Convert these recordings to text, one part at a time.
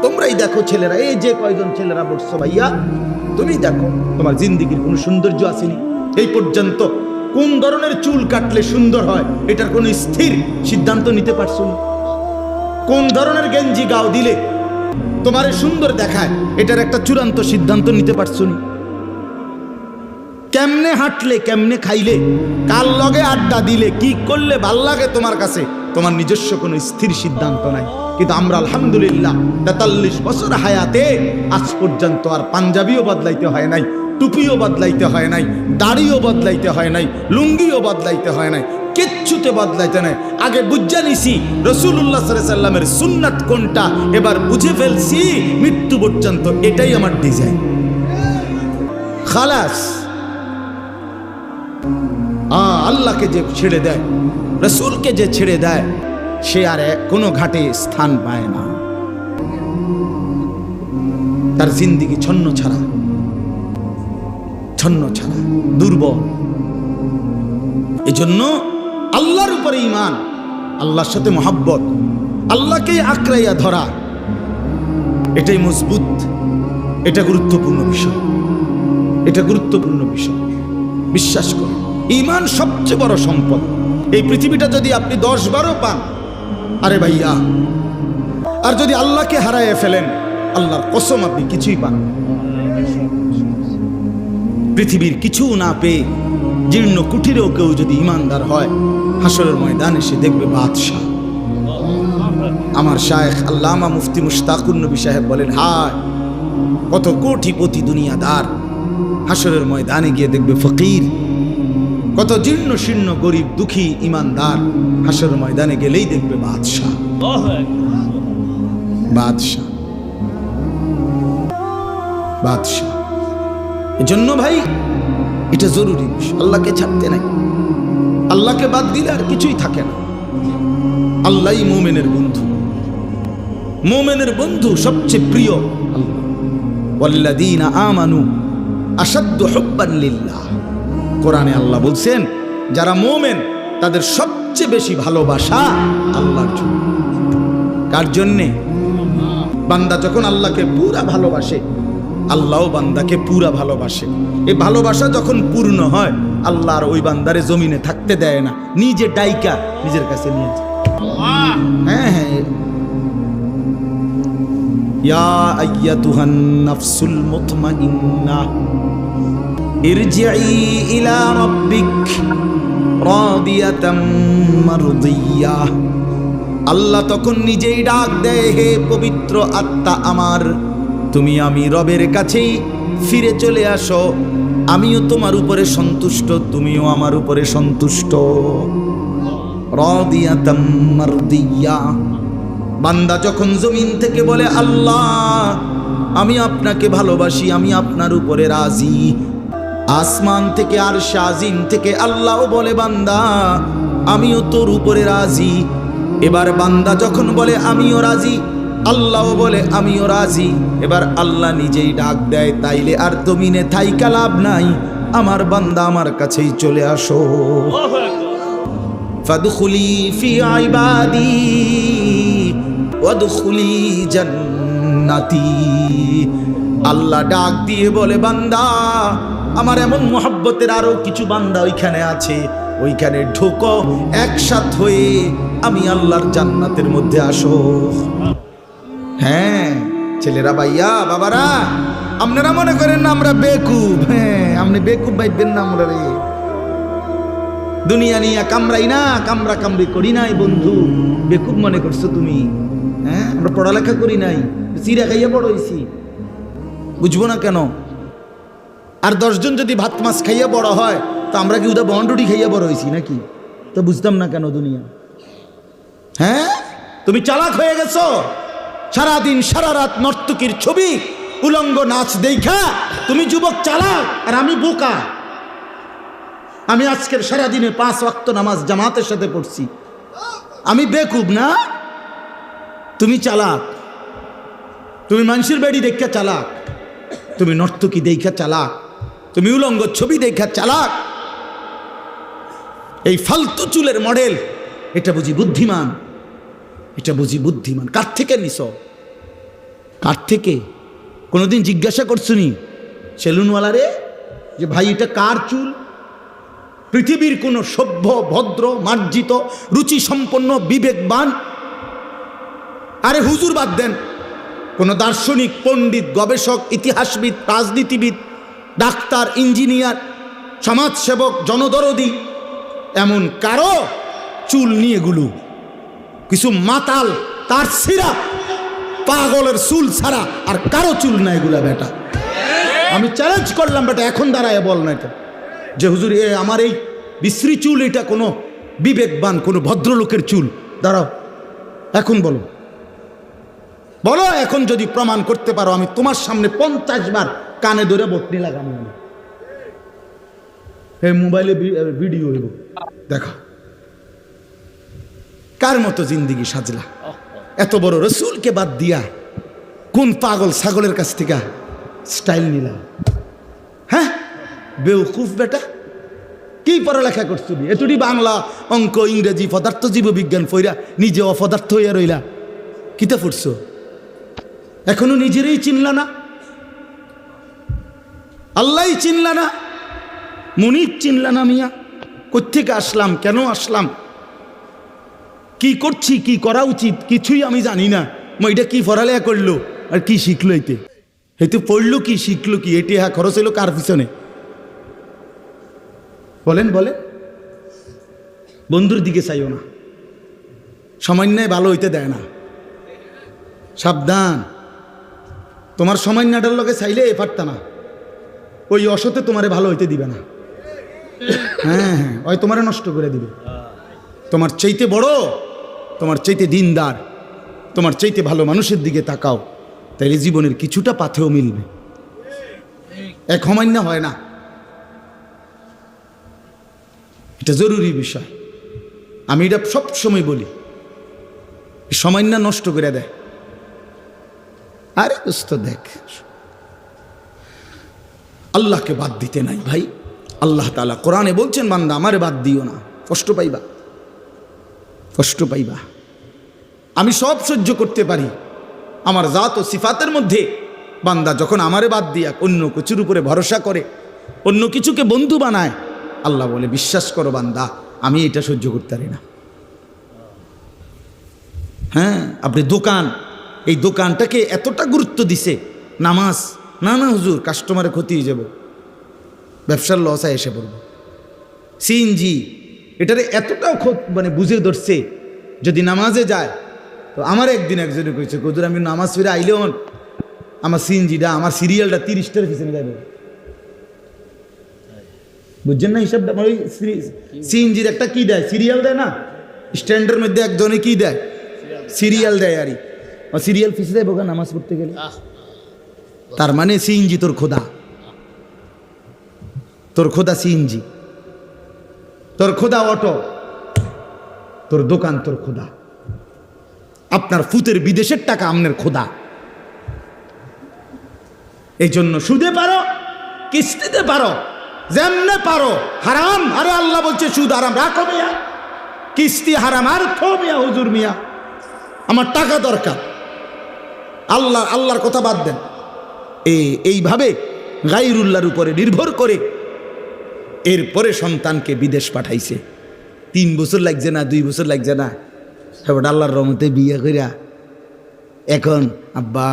তোমরাই দেখো ছেলেরা, এই যে কয়জন ছেলেরা বসছো ভাইয়া, তুমি দেখো তোমার জিন্দিগির কোনো সৌন্দর্য আসেনি এই পর্যন্ত। কোন ধরনের চুল কাটলে সুন্দর হয় এটার কোনো স্থির সিদ্ধান্ত নিতে পারছো না। কোন ধরনের গেঞ্জি গাও দিলে তোমারে সুন্দর দেখায় এটার একটা চূড়ান্ত সিদ্ধান্ত নিতে পারছো না। কেমনে হাঁটলে, কেমনে খাইলে, কার লগে আড্ডা দিলে, কি করলে ভাল লাগে তোমার কাছে, তোমার নিজস্ব কোনো স্থির সিদ্ধান্ত নাই। কিন্তু আমরা আলহামদুলিল্লাহ ৪৩ বছর হায়াতে আজ পর্যন্ত আর পাঞ্জাবিও বদলাইতে হয় নাই, টুপিও বদলাইতে হয় নাই, দাড়িও বদলাইতে হয় নাই, লুঙ্গিও বদলাইতে হয় নাই, কিচ্ছুতে বদলাইতে নাই। আগে বুঝা নিছি রাসূলুল্লাহ সাল্লাল্লাহু আলাইহি সাল্লামের সুন্নাত কোনটা, এবার বুঝে ফেলছি মৃত্যু পর্যন্ত এটাই আমার ডিজাইন। খালাস। আল্লাহকে যে ছেড়ে দেয়, রাসূলকে যে ছেড়ে দেয়, সে আর কোনো ঘাটে স্থান পায় না। তার জিন্দিগি ছন্ন ছাড়া, দুর্বল। এজন্য আল্লাহর উপরে ঈমান, আল্লাহর সাথে মহব্বত, আল্লাহকে আঁকড়াইয়া ধরা, এটাই মজবুত, এটা গুরুত্বপূর্ণ বিষয়, এটা গুরুত্বপূর্ণ বিষয়। বিশ্বাস করুন, ঈমান সবচেয়ে বড় সম্পদ। এই পৃথিবীটা যদি আপনি 10-12 পান, আরে ভাইয়া, আর যদি আল্লাহকে হারাইয়া ফেলেন, আল্লাহর কসম আপনি কিছুই পান। পৃথিবীর কিছু না পেয়ে জীর্ণ কুঠিরেও কেউ যদি ইমানদার হয়, হাসরের ময়দানে সে দেখবে বাদশাহ। আমার শায়েখ আল্লামা মুফতি মুশতাকুর নবী সাহেব বলেন, হায় কত কোটিপতি দুনিয়াদার হাসরের ময়দানে গিয়ে দেখবে ফকির। কত জীর্ণ শীর্ণ গরিব দুঃখী ইমানদার হাসরের ময়দানে গেলেই দেখবে বাদশাহ। বাদশাহ, বাদশাহ। এজন্য ভাই এটা জরুরি বিষয়, আল্লাহকে ছাড়তে নাই। আল্লাহকে বাদ দিলে আর কিছুই থাকে না। আল্লাহই মুমিনের বন্ধু, মুমিনের বন্ধু সবচেয়ে প্রিয় আল্লাহ। ওয়াল্লাযীনা আমানু আশাদ্দু হুব্বান লিল্লাহ। কোরআনে আল্লাহ বলছেন, যারা মুমিন তাদের সবচেয়ে বেশি ভালোবাসা আল্লাহর জন্য। কার জন্যে? বান্দা যখন আল্লাহকে পুরা ভালোবাসে, আল্লাহও বান্দাকে পুরা ভালোবাসে। এই ভালোবাসা যখন পূর্ণ হয়, আল্লাহ আর ওই বান্দারে জমিনে থাকতে দেয় না, নিজে ডাইকা নিজের কাছে নিয়ে যায়। হ্যাঁ হ্যাঁ, ইয়া আইয়াতুহান নাফসুল মুতমাইন্নাহ ইরজিই ইলা রাব্বিক রাদিয়াতাম মারদিয়াহ। আল্লাহ তখন নিজেই ডাক দেয়, হে পবিত্র আত্মা আমার, তুমি আমি রবের কাছেই ফিরে চলে আসো, আমিও তোমার উপরে সন্তুষ্ট, তুমিও আমার উপরে সন্তুষ্ট। রাদিয়াতাম মারদিয়াহ। বান্দা যখন জমিন থেকে বলে, আল্লাহ আমি আপনাকে ভালোবাসি, আমি আপনার উপরে রাজি, আসমান থেকে আরশ আজিম থেকে আল্লাহও বলে, বান্দা আমিও তোর উপরে রাজি। এবার বান্দা যখন বলে আমিও রাজি, আল্লাহও বলে আমিও রাজি। এবার আল্লাহ নিজেই ডাক দেয়, তাইলে আর জমিনে থাইকা লাভ নাই, আমার বান্দা আমার কাছেই চলে আসো। ফাদখুলি ফি ইবাদি ওয়াদখুলি জান্নাতি। আল্লাহ ডাক দিয়ে বলে, বান্দা আমার এমন মোহাব্বতের আরো কিছু বান্দা ওইখানে আছে, ওইখানে ঢোকো, একসাথ হয়ে আমি আল্লাহর জান্নাতের মধ্যে আসো। হ্যাঁ ছেলেরা, ভাইয়া, বাবারা, আপনারা মনে করেন না আমরা বেকুব। হ্যাঁ, আপনি বেকুব ভাইবেন না আমরা রে। দুনিয়া নিয়ে কামড়াই না, কামড়া কামড়ি করি নাই বন্ধু, বেকুব মনে করছো তুমি? হ্যাঁ, আমরা পড়ালেখা করি নাই, চিরা খাইয়া বড় হয়েছি, বুঝবো না কেন? আর 10 জন যদি ভাত মাছ খাইয়া বড় হয়, তো আমরা কি উদা বন্ডুটি খাইয়া বড় হয়েছি নাকি? তো বুঝতাম না কেন দুনিয়া? হ্যাঁ, তুমি চালাক হয়ে গেছো। সারাদিন সারা রাত নর্তকীর ছবি, উলঙ্গ নাচ দেখা তুমি যুবক চালাক, আর আমি বোকা। আমি আজকের সারাদিনে 5 ওয়াক্ত নামাজ জামাতের সাথে পড়ছি, আমি বেকুব না? তুমি চালাক, তুমি মানুষের বাড়ি দেখা চালাক, তুমি নর্তকী দেখা চালাক, তুমি উলঙ্গ ছবি দেখা চালাক। এই ফালতু চুলের মডেল, এটা বুঝি বুদ্ধিমান? এটা বুঝি বুদ্ধিমান? কার থেকে নিছ? কার থেকে? কোনোদিন জিজ্ঞাসা করছুনি সেলুনওয়ালারে যে ভাই এটা কার চুল? পৃথিবীর কোনো সভ্য, ভদ্র, মার্জিত, রুচি সম্পন্ন, বিবেকবান, আরে হুজুর বাদ দেন, কোনো দার্শনিক, পণ্ডিত, গবেষক, ইতিহাসবিদ, রাজনীতিবিদ, ডাক্তার, ইঞ্জিনিয়ার, সমাজসেবক, জনদরদি, এমন কারো চুল নিয়ে গুলো? কিছু মাতাল, তার সিরা, পাগলের চুল ছাড়া আর কারো চুল নাই এগুলা বেটা। আমি চ্যালেঞ্জ করলাম বেটা, এখন দাঁড়ায় বল না এটা যে হুজুর আমার এই বিশ্রী চুল এটা কোনো বিবেকবান, কোনো ভদ্রলোকের চুল। দাঁড়াও, এখন বলো, বলো এখন যদি প্রমাণ করতে পারো, আমি তোমার সামনে 50 বার কানে ধরে বটনি লাগানো। এই মোবাইলে ভিডিও হইব, দেখা কার মতো জিন্দিগি সাজলা। এত বড় রসুলকে বাদ দিয়া কোন পাগল ছাগলের কাছ থেকে স্টাইল নিলাম? হ্যাঁ বেউকুফ বেটা, কি পড়ালেখা করছো? এতটি বাংলা, অঙ্ক, ইংরেজি, পদার্থ, জীববিজ্ঞান পড়া নিজে অপদার্থ হইয়া রইলা। কিতা পড়ছো? এখনো নিজেরই চিনলা না, আল্লাহই চিনলা না, মুনির চিনলা না। মিয়া কোত্থেকে আসলাম, কেন আসলাম, কি করছি, কি করা উচিত, কিছুই আমি জানি না। এটা কি পড়ালেখা করলো আর কি শিখলো? এতে পড়লো কি, শিখলো কি? এটি হ্যাঁ খরচ হইলো কার পিছনে? বলেন বলেন। বন্ধুর দিকে চাইও না, সামান্যায় ভালো হইতে দেয় না। সাবধান, তোমার সামান্যটার লগে চাইলে এ পারতা না, ওই অসতে তোমারে ভালো হইতে দিবে না। হ্যাঁ হ্যাঁ, ওই তোমারে নষ্ট করে দিবে। তোমার চাইতে বড়, তোমার চাইতে দিনদার, তোমার চাইতে ভালো মানুষের দিকে তাকাও, তাইলে জীবনের কিছুটা পাথেও মিলবে। এক সামান্য হয় না, এটা জরুরি বিষয়। আমি এটা সব সময় বলি, সামান্য নষ্ট করে দেয়। আরে দোস্ত দেখ, আল্লাহকে বাদ দিতে নাই ভাই। আল্লাহ তাআলা কোরআনে বলছেন, বান্দা আমারে বাদ দিও না, কষ্ট পাইবা, কষ্ট পাইবা। আমি সব সহ্য করতে পারি, আমার জাত ও সিফাতের মধ্যে বান্দা যখন আমারে বাদ দিয়া অন্য কিছুর উপরে ভরসা করে, অন্য কিছুকে বন্ধু বানায়, আল্লাহ বলে বিশ্বাস করো বান্দা, আমি এটা সহ্য করতে পারি না। হ্যাঁ, আপনি দোকান, এই দোকানটাকে এতটা গুরুত্ব দিছে, নামাজ না না হুজুর কাস্টমারের ক্ষতি হয়ে যাব, ব্যবসার লসে এসে পড়ব। সিএনজি এটারে এতটাও মানে বুঝে ধরছে, যদি নামাজে যায় তো আমার একদিন একজনে কইছে, হুজুর আমি নামাজ ফিরে আইলেও আমার সিএনজিটা, আমার সিরিয়ালটা 30টার পিছনে যাবে। বুঝছেন না হিসাবটা? ওই সিএনজির একটা কি দেয়, সিরিয়াল দেয় না, স্ট্যান্ডের মধ্যে একজনে কি দেয়, সিরিয়াল দেয়। আরই সিরিয়াল পিছিয়ে দেয় বোকা নামাজ পড়তে গেলে। তার মানে সিএনজি তোর খোদা, তোর খোদা সিএনজি, তোর খোদা অটো, তোর দোকান তোর খোদা, আপনার ফুতের বিদেশের টাকা আপনার খোদা। এই জন্য সুদে পারো, কিস্তিতে পারো, যেমনে পারো হারাম। আরে আল্লাহ বলছে সুদ হারাম, রাখো মিয়া, কিস্তি হারাম, আর থো মিয়া হুজুর মিয়া, আমার টাকা দরকার। আল্লাহর কথা বাদ দেন। এইভাবে গায়রুল্লাহর উপরে নির্ভর করে এরপরে সন্তানকে বিদেশ পাঠাইছে। 3 বছর লাগছে না, 2 বছর লাগছে না, এবার আল্লাহর রহমতে বিয়ে কইরা এখন আব্বা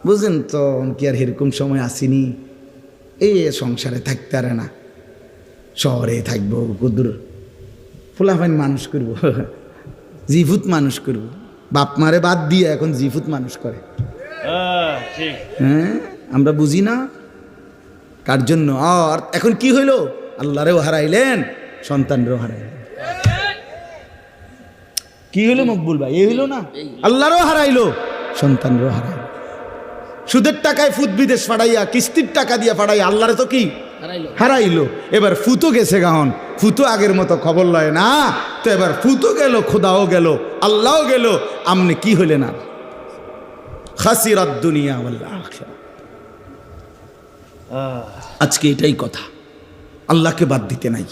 বুঝেন তো কি আর এরকম সময় আসিনি, এই সংসারে থাকতে পারে না, শহরে থাকবো, কুদুর ফুলাফাইন মানুষ করবো, জিফুত মানুষ করবো। বাপ মারে বাদ দিয়ে এখন জিফুত মানুষ করে। হ্যাঁ, আমরা বুঝি না কার জন্য। আর এখন কি হইল, আল্লাহরেও হারাইলেন, সন্তানরেও হারাইলেন। কি হইল মকবুল ভাই? এই হইল না, আল্লাহরও হারাইলো, সন্তানরেও হারাইলো। সুদের টাকায় ফুত বিদেশ পাঠাইয়া, কিস্তির টাকা দিয়া পাঠাইয়া আল্লাহরে তো কি হারাইলো। এবার ফুতো গেছে গাহন, ফুতো আগের মতো খবর লয় না তো। এবার ফুতো গেল, খোদাও গেল, আল্লাহও গেল, আমনে কি হইলেন? আর খাসিরাত দুনিয়া ওয়াল আখিরা। আজকে এটাই কথা, আল্লাহকে বাদ দিতে নাই।